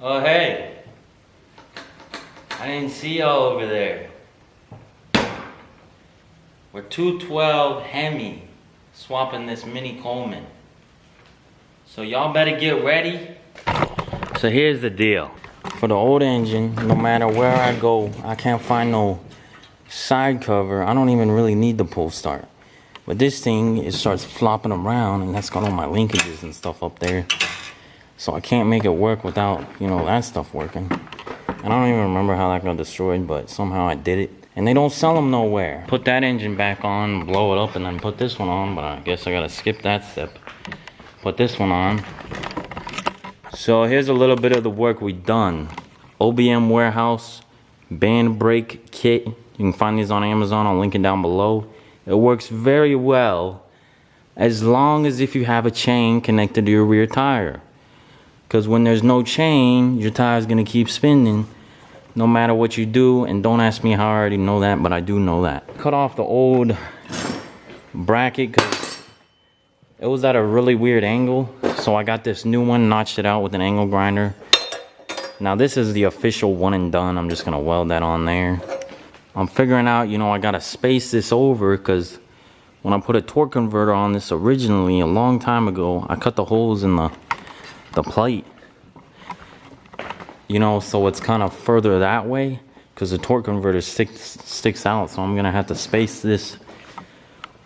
Oh, hey. I didn't see y'all over there. We're 212 Hemi swapping this Mini Coleman. So y'all better get ready. So here's the deal. For the old engine, no matter where I go, I can't find no side cover. I don't even really need the pull start. But this thing, it starts flopping around, and that's got all my linkages and stuff up there. So I can't make it work without, that stuff working. And I don't even remember how that got destroyed, but somehow I did it. And they don't sell them nowhere. Put that engine back on, blow it up, and then put this one on, but I guess I gotta skip that step. Put this one on. So here's a little bit of the work we done. OBM warehouse, band brake kit. You can find these on Amazon, I'll link it down below. It works very well as long as if you have a chain connected to your rear tire. Because when there's no chain, your tire is going to keep spinning no matter what you do. And don't ask me how I already know that, but I do know that. Cut off the old bracket because it was at a really weird angle. So I got this new one, notched it out with an angle grinder. Now this is the official one and done. I'm just going to weld that on there. I'm figuring out, I got to space this over because when I put a torque converter on this originally a long time ago, I cut the holes in the plate, so it's kind of further that way because the torque converter sticks out. So I'm gonna have to space this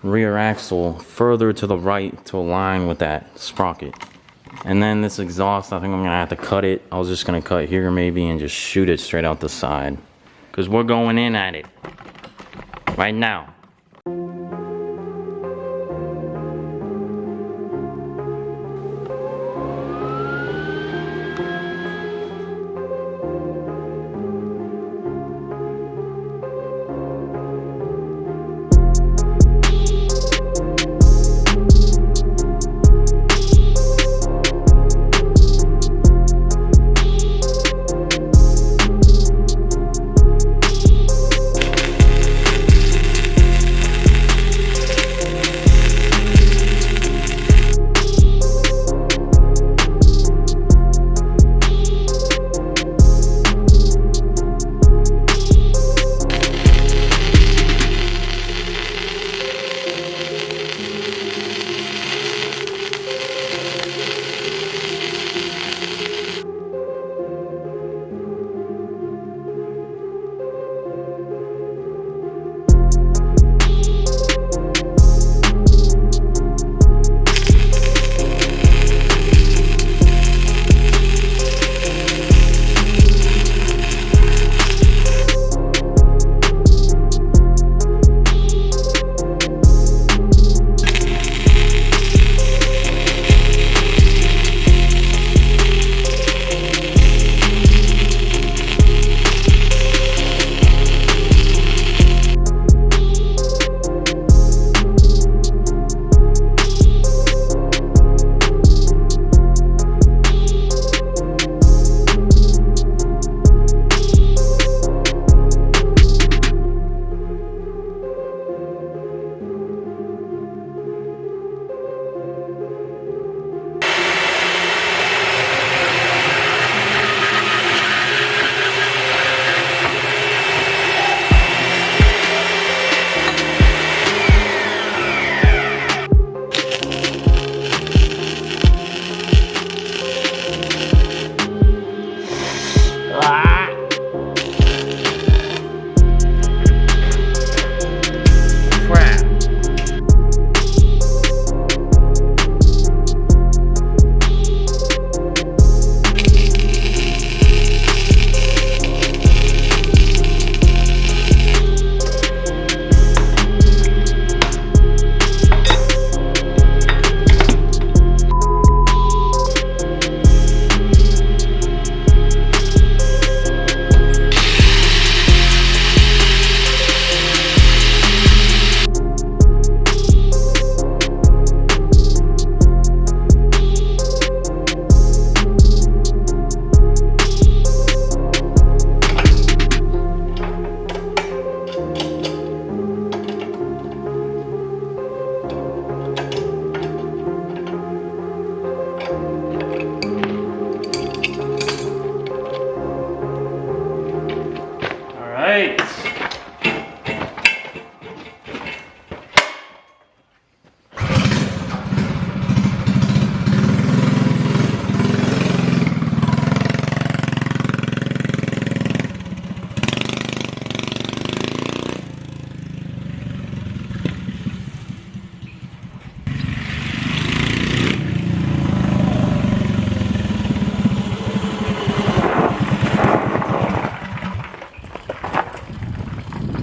rear axle further to the right to align with that sprocket. And then this exhaust, I think I'm gonna have to cut it. I was just gonna cut here maybe and just shoot it straight out the side because we're going in at it right now.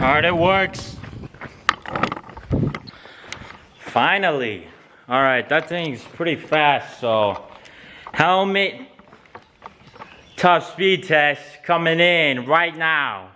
Alright, it works. Finally. Alright, that thing's pretty fast, so helmet top speed test coming in right now.